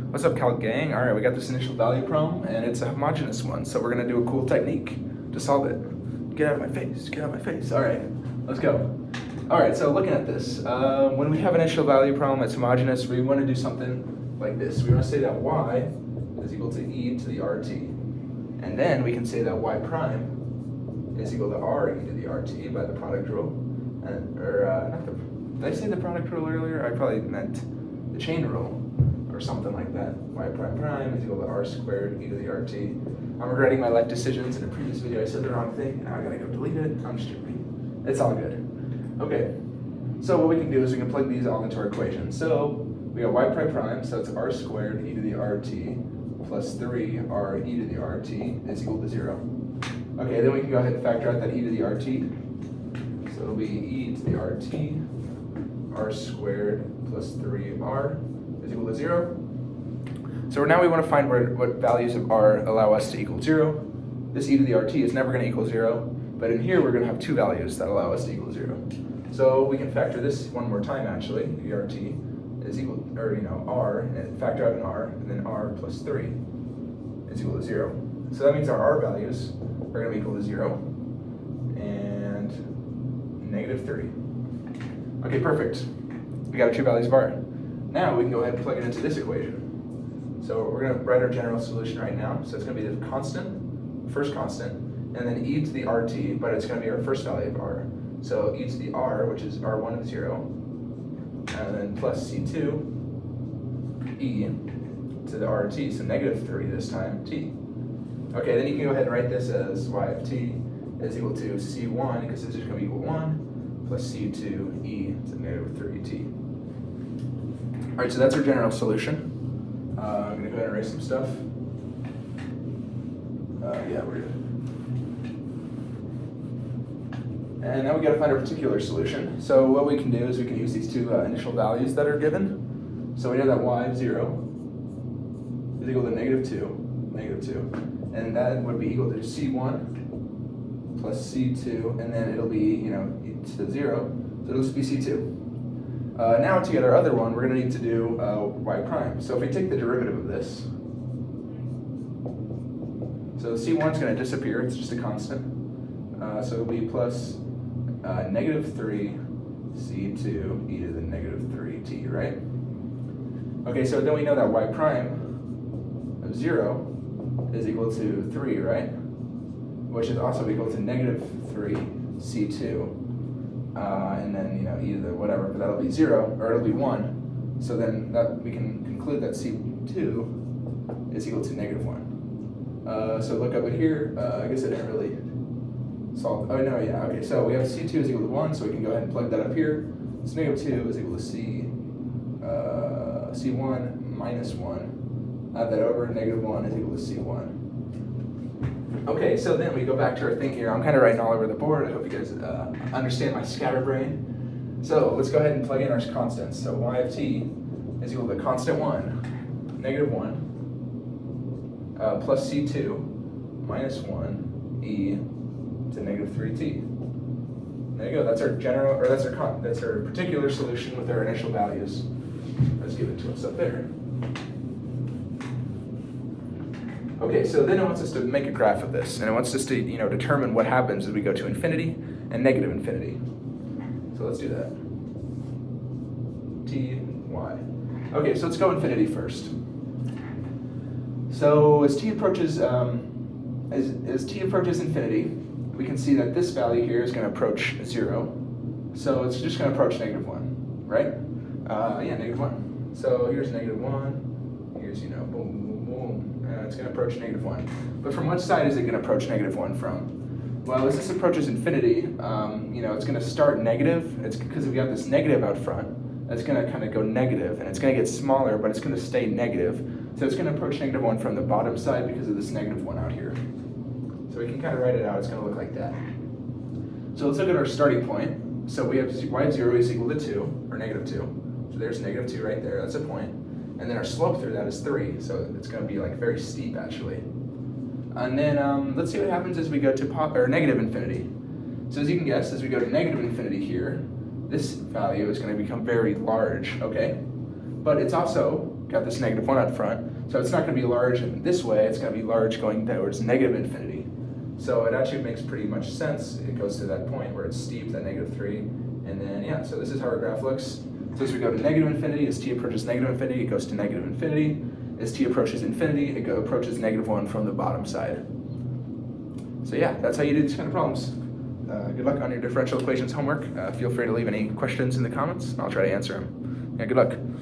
What's up, Calc gang? All right, we got this initial value problem, and it's a homogeneous one, so we're gonna do a cool technique to solve it. Get out of my face, get out of my face. All right, let's go. All right, so looking at this, when we have an initial value problem that's homogeneous, we wanna do something like this. We wanna say that y is equal to e to the rt. And then we can say that y prime is equal to r e to the rt by the product rule. Did I say the product rule earlier? I probably meant the chain rule, or something like that. Y prime prime is equal to r squared e to the rt. I'm regretting my life decisions. In a previous video I said the wrong thing, now I gotta go delete it. I'm stupid. It's all good. Okay, so what we can do is we can plug these all into our equation. So we got y prime prime, so it's r squared e to the rt plus 3 r e to the rt is equal to 0. Okay, then we can go ahead and factor out that e to the rt. So it'll be e to the rt, r squared plus 3r is equal to 0. So now we want to find what values of r allow us to equal 0. This e to the rt is never going to equal 0, but in here we're going to have two values that allow us to equal 0. So we can factor this one more time actually. The rt is equal, r, and factor out an r, and then r plus 3 is equal to 0. So that means our r values are going to be equal to 0 and -3. Okay, perfect. We got our two values of r. Now we can go ahead and plug it into this equation. So we're going to write our general solution right now. So it's going to be the constant, first constant, and then e to the rt, but it's going to be our first value of r. So e to the r, which is r1 is 0, and then plus c2 e to the rt, so -3 this time, t. Okay, then you can go ahead and write this as y of t is equal to c1, because this is going to be equal to 1, plus c2 e to -3t. All right, so that's our general solution. I'm going to go ahead and erase some stuff. Yeah, we're good. And now we got to find our particular solution. So what we can do is we can use these two initial values that are given. So we know that y of 0 is equal to -2, and that would be equal to c1 plus c2, and then it'll be, e to the 0, so it'll just be c2. Now to get our other one, we're going to need to do y prime. So if we take the derivative of this, so c1 is going to disappear, it's just a constant. So it'll be plus -3 c2 e to the -3t, right? Okay, so then we know that y prime of 0 is equal to 3, right? Which is also equal to -3 c2. And then, e to the whatever, but that'll be 0, or it'll be 1. So then we can conclude that c2 is equal to -1. So look up here, I guess I didn't really solve, oh no, yeah, okay, so we have c2 is equal to 1, so we can go ahead and plug that up here. So -2 is equal to c1 minus 1. Add that over, -1 is equal to c1. Okay, so then we go back to our thing here. I'm kind of writing all over the board. I hope you guys understand my scatterbrain. So let's go ahead and plug in our constants. So y of t is equal to constant 1, -1, plus c2 minus 1 e to -3t. There you go. That's our general, or that's our particular solution with our initial values. Let's give it to us up there. Okay, so then it wants us to make a graph of this, and it wants us to, determine what happens as we go to infinity and negative infinity. So let's do that. T, y. Okay, so let's go infinity first. So as t approaches, as t approaches infinity, we can see that this value here is going to approach 0. So it's just going to approach -1, right? Yeah, -1. So here's -1. Here's, boom, boom, boom. It's going to approach -1. But from which side is it going to approach -1 from? Well, as this approaches infinity, it's going to start negative. It's because we have this negative out front. It's going to kind of go negative, and it's going to get smaller, but it's going to stay negative. So it's going to approach -1 from the bottom side because of this -1 out here. So we can kind of write it out. It's going to look like that. So let's look at our starting point. So we have y of 0 is equal to 2, or -2. So there's -2 right there. That's a point. And then our slope through that is 3, so it's going to be like very steep actually. And then let's see what happens as we go to negative infinity. So as you can guess, as we go to negative infinity here, this value is going to become very large, okay? But it's also got this -1 out front. So it's not going to be large in this way, it's going to be large going towards -infinity. So it actually makes pretty much sense. It goes to that point where it's steep, that -3. And then, yeah, so this is how our graph looks. So as we go to -infinity, as t approaches -infinity, it goes to -infinity. As t approaches infinity, it approaches -1 from the bottom side. So yeah, that's how you do these kind of problems. Good luck on your differential equations homework. Feel free to leave any questions in the comments, and I'll try to answer them. Yeah, good luck.